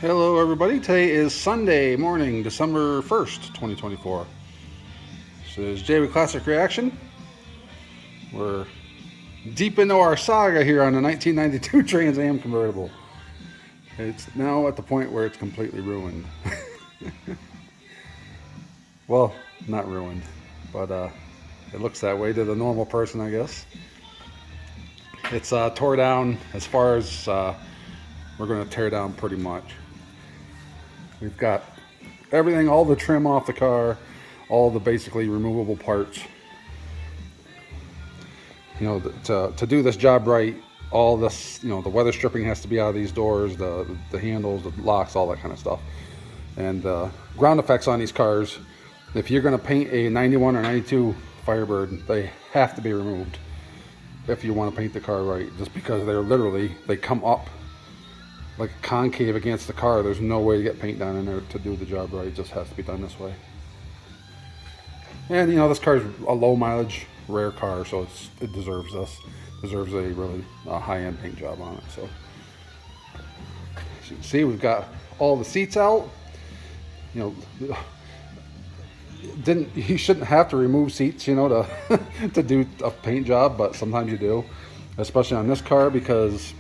Hello, everybody. Today is Sunday morning, December 1st, 2024. This is JW Classic Reaction. We're deep into our saga here on the 1992 Trans Am convertible. It's now at the point where it's completely ruined. Well, not ruined, but it looks that way to the normal person, I guess. It's tore down as far as we're going to tear down pretty much. We've got everything, all the trim off the car, all the basically removable parts. You know, to do this job right, all this, you know, the weather stripping has to be out of these doors, the handles, the locks, all that kind of stuff. And ground effects on these cars, if you're going to paint a 91 or 92 Firebird, they have to be removed if you want to paint the car right, just because they're literally, they come up like a concave against the car. There's no way to get paint down in there to do the job right. It just has to be done this way. And you know, this car's a low mileage, rare car, so it deserves this. Deserves a really high-end paint job on it. So as you can see, we've got all the seats out. You know, you shouldn't have to remove seats, you know, to to do a paint job, but sometimes you do, especially on this car, because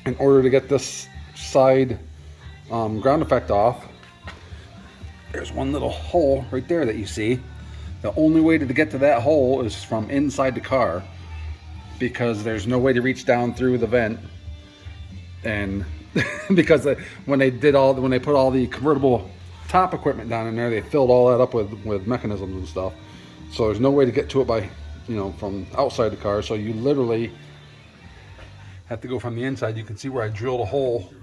in order to get this side ground effect off, there's one little hole right there that you see. The only way to get to that hole is from inside the car, because there's no way to reach down through the vent. And because when they put all the convertible top equipment down in there, they filled all that up with mechanisms and stuff. So there's no way to get to it by, you know, from outside the car. So you literally have to go from the inside. You can see where I drilled a hole.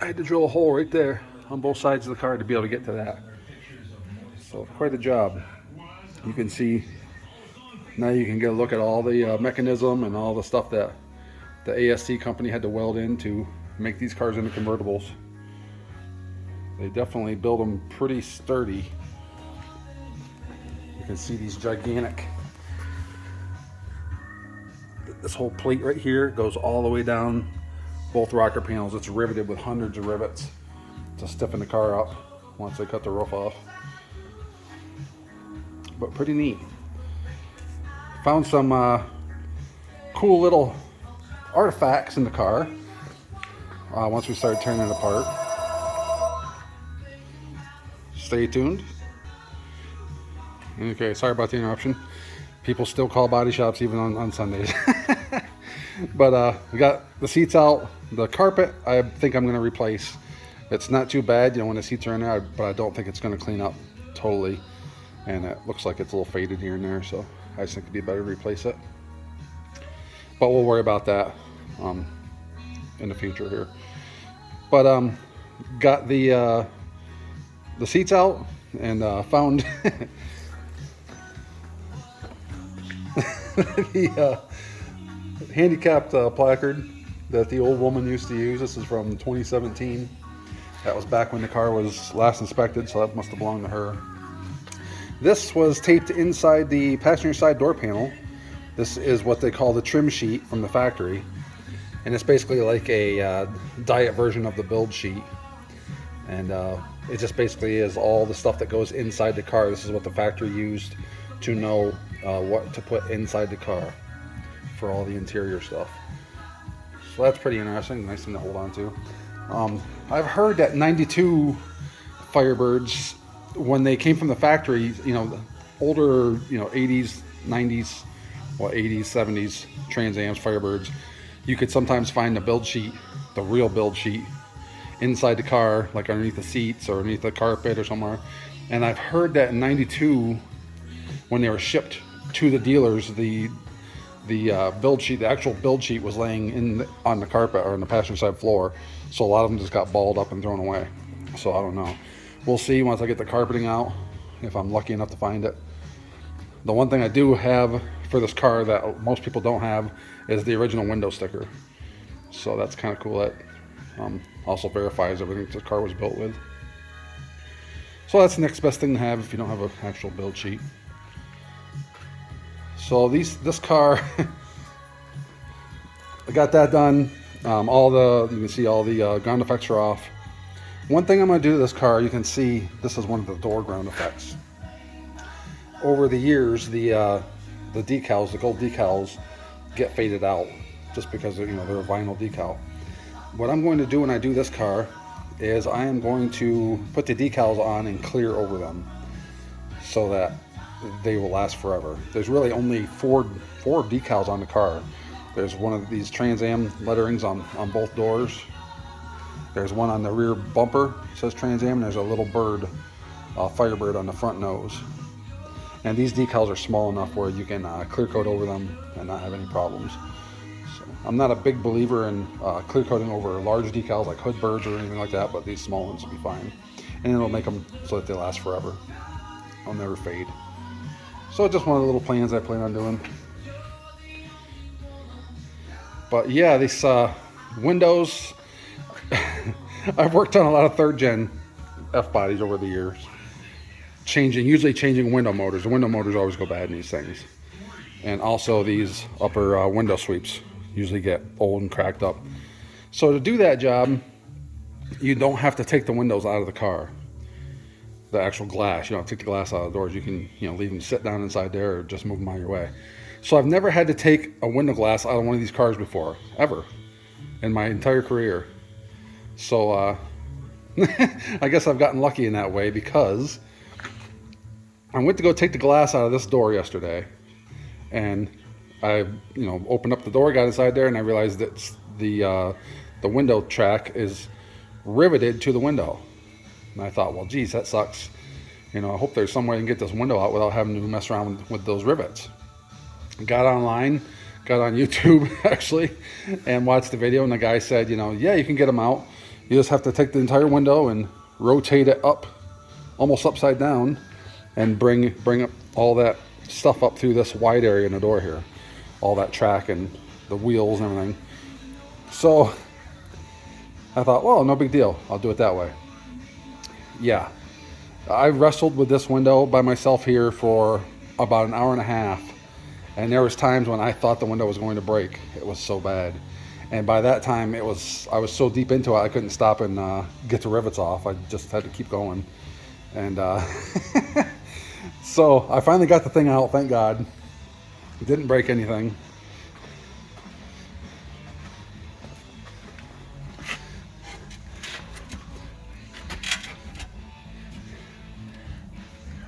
I had to drill a hole right there on both sides of the car to be able to get to that. So quite a job. You can see, now you can get a look at all the mechanism and all the stuff that the ASC company had to weld in to make these cars into convertibles. They definitely build them pretty sturdy. You can see these gigantic, this whole plate right here goes all the way down both rocker panels. It's riveted with hundreds of rivets to stiffen the car up once they cut the roof off. But pretty neat. Found some cool little artifacts in the car once we started tearing it apart. Stay tuned. Okay, sorry about the interruption. People still call body shops even on Sundays. But we got the seats out. The carpet, I think I'm going to replace. It's not too bad, you know, when the seats are in there, but I don't think it's going to clean up totally. And it looks like it's a little faded here and there, so I just think it'd be better to replace it. But we'll worry about that in the future here. But got the seats out and found the handicapped placard that the old woman used to use. This is from 2017. That was back when the car was last inspected, so that must have belonged to her. This was taped inside the passenger side door panel. This is what they call the trim sheet from the factory, and it's basically like a diet version of the build sheet. And it just basically is all the stuff that goes inside the car. This is what the factory used to know what to put inside the car for all the interior stuff. So that's pretty interesting, nice thing to hold on to. I've heard that 92 Firebirds, when they came from the factory, you know, the older, you know, 80s, 90s, well, 80s, 70s Trans Ams, Firebirds, you could sometimes find the build sheet, the real build sheet, inside the car, like underneath the seats or underneath the carpet or somewhere. And I've heard that in 92, when they were shipped to the dealers, the build sheet, the actual build sheet was laying on the carpet or on the passenger side floor. So a lot of them just got balled up and thrown away. So I don't know. We'll see once I get the carpeting out, if I'm lucky enough to find it. The one thing I do have for this car that most people don't have is the original window sticker. So that's kind of cool. That also verifies everything the car was built with. So that's the next best thing to have if you don't have an actual build sheet. So this car, I got that done. You can see all the ground effects are off. One thing I'm going to do to this car, you can see this is one of the door ground effects. Over the years, the decals, the gold decals, get faded out just because they're, they're a vinyl decal. What I'm going to do when I do this car is I am going to put the decals on and clear over them so that they will last forever. There's really only four decals on the car. There's one of these Trans Am letterings on both doors. There's one on the rear bumper, it says Trans Am, and there's a little bird, Firebird on the front nose. And these decals are small enough where you can clear coat over them and not have any problems. So I'm not a big believer in clear coating over large decals like hood birds or anything like that, but these small ones will be fine. And it'll make them so that they last forever. They'll never fade. So just one of the little plans I plan on doing. But yeah, these windows, I've worked on a lot of 3rd gen F-bodies over the years. Usually changing window motors. The window motors always go bad in these things. And also these upper window sweeps usually get old and cracked up. So to do that job, you don't have to take the windows out of the car. The actual glass, you don't take the glass out of the doors. You can, leave them sit down inside there or just move them on your way. So I've never had to take a window glass out of one of these cars before, ever, in my entire career. So I guess I've gotten lucky in that way, because I went to go take the glass out of this door yesterday, and I opened up the door, got inside there, and I realized that the window track is riveted to the window. And I thought, well, geez, that sucks. I hope there's some way I can get this window out without having to mess around with those rivets. Got online, got on YouTube actually, and watched the video, and the guy said, yeah, you can get them out. You just have to take the entire window and rotate it up, almost upside down, and bring up all that stuff up through this wide area in the door here, all that track and the wheels and everything. So I thought, well, no big deal, I'll do it that way. Yeah, I wrestled with this window by myself here for about an hour and a half, and there was times when I thought the window was going to break. It was so bad. And by that time, I was so deep into it, I couldn't stop and get the rivets off. I just had to keep going. And so I finally got the thing out, thank God. It didn't break anything.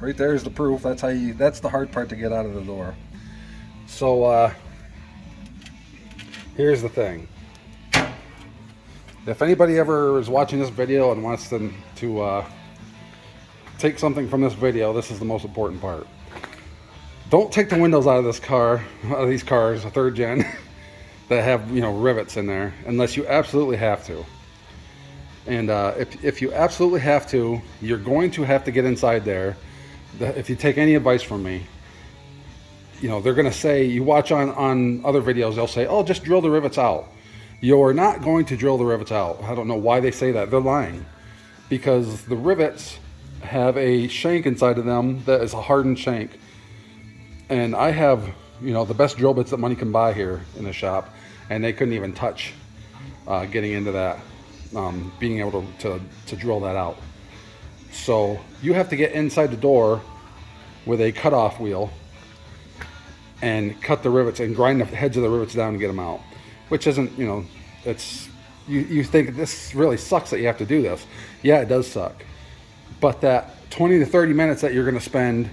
Right there's the proof. That's the hard part to get out of the door. So here's the thing. If anybody ever is watching this video and wants to take something from this video, this is the most important part. Don't take the windows out of this car, out of these cars, a 3rd gen, that have rivets in there, unless you absolutely have to. And if you absolutely have to, you're going to have to get inside there. If you take any advice from me, they're going to say, you watch on other videos, they'll say, oh, just drill the rivets out. You're not going to drill the rivets out. I don't know why they say that. They're lying. Because the rivets have a shank inside of them that is a hardened shank. And I have, the best drill bits that money can buy here in the shop, and they couldn't even touch getting into that, being able to drill that out. So you have to get inside the door with a cutoff wheel and cut the rivets and grind the heads of the rivets down and get them out, which isn't, it's, you think this really sucks that you have to do this. Yeah, it does suck. But that 20 to 30 minutes that you're going to spend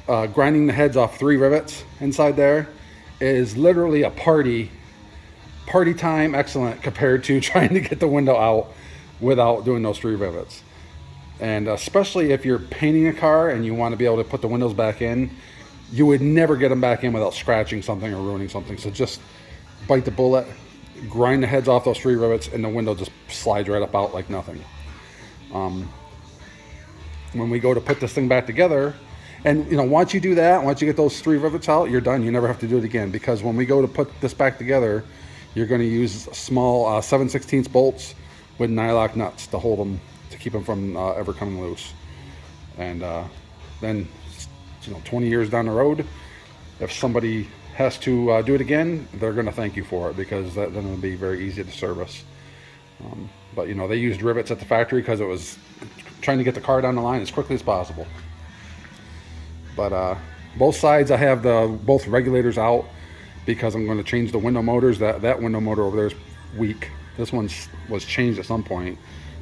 grinding the heads off 3 rivets inside there is literally a party time excellent compared to trying to get the window out without doing those 3 rivets. And especially if you're painting a car and you want to be able to put the windows back in, you would never get them back in without scratching something or ruining something. So just bite the bullet, grind the heads off those 3 rivets, and the window just slides right up out like nothing. When we go to put this thing back together, and once you do that, once you get those 3 rivets out, you're done. You never have to do it again, because when we go to put this back together, you're going to use small 7/16 bolts with nylock nuts to hold them, to keep them from ever coming loose. And then 20 years down the road, if somebody has to do it again, they're going to thank you for it, because then it'll be very easy to service. But you know, they used rivets at the factory because it was trying to get the car down the line as quickly as possible. But both sides I have both regulators out because I'm going to change the window motors. That window motor over there is weak. This one was changed at some point,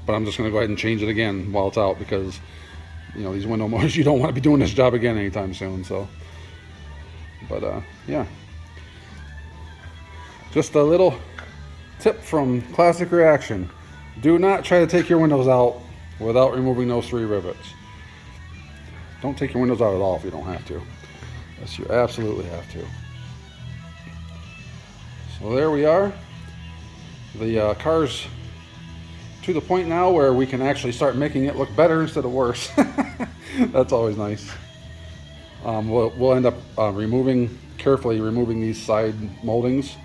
but I'm just going to go ahead and change it again while it's out because, you know, these window motors, you don't want to be doing this job again anytime soon. So, but yeah, just a little tip from Classic Reaction. Do not try to take your windows out without removing those 3 rivets. Don't take your windows out at all if you don't have to. Yes, you absolutely have to. So there we are. The car's to the point now where we can actually start making it look better instead of worse. That's always nice. We'll end up carefully removing these side moldings,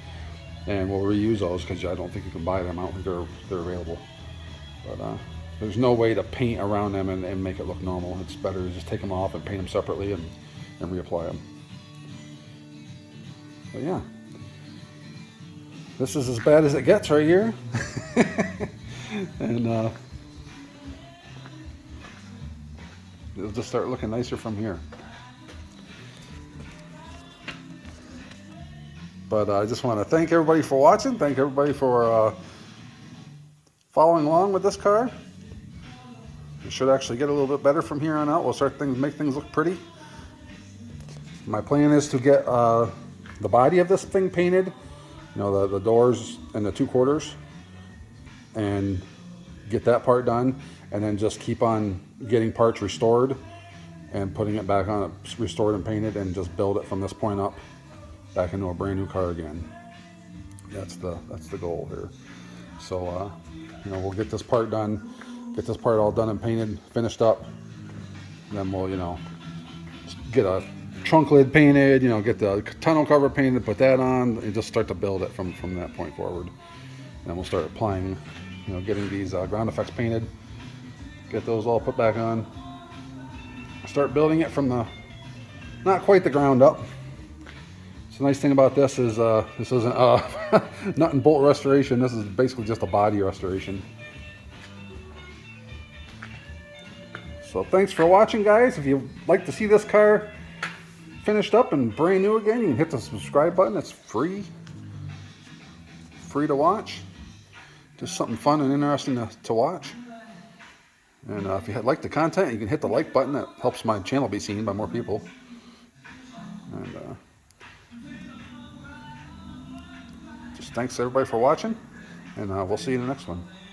and we'll reuse those because I don't think you can buy them. I don't think they're available. But there's no way to paint around them and make it look normal. It's better to just take them off and paint them separately and reapply them. But yeah, this is as bad as it gets right here. And it'll just start looking nicer from here. But I just want to thank everybody for watching. Thank everybody for following along with this car. It should actually get a little bit better from here on out. We'll start make things look pretty. My plan is to get the body of this thing painted, you know, the doors and the 2 quarters, and get that part done, and then just keep on getting parts restored and putting it back on it, restored and painted, and just build it from this point up back into a brand new car again. That's the goal here. So you know, we'll get this part done, get this part all done and painted, finished up. Then we'll, you know, get a trunk lid painted, you know, get the tonneau cover painted, put that on, and just start to build it from that point forward. And then we'll start applying, you know, getting these ground effects painted, get those all put back on, start building it from not quite the ground up. So the nice thing about this is this isn't nut and bolt restoration. This is basically just a body restoration. So thanks for watching, guys. If you'd like to see this car finished up and brand new again, you can hit the subscribe button. It's free to watch. Just something fun and interesting to watch. And if you like the content, you can hit the like button. That helps my channel be seen by more people. And just thanks everybody for watching, and we'll see you in the next one.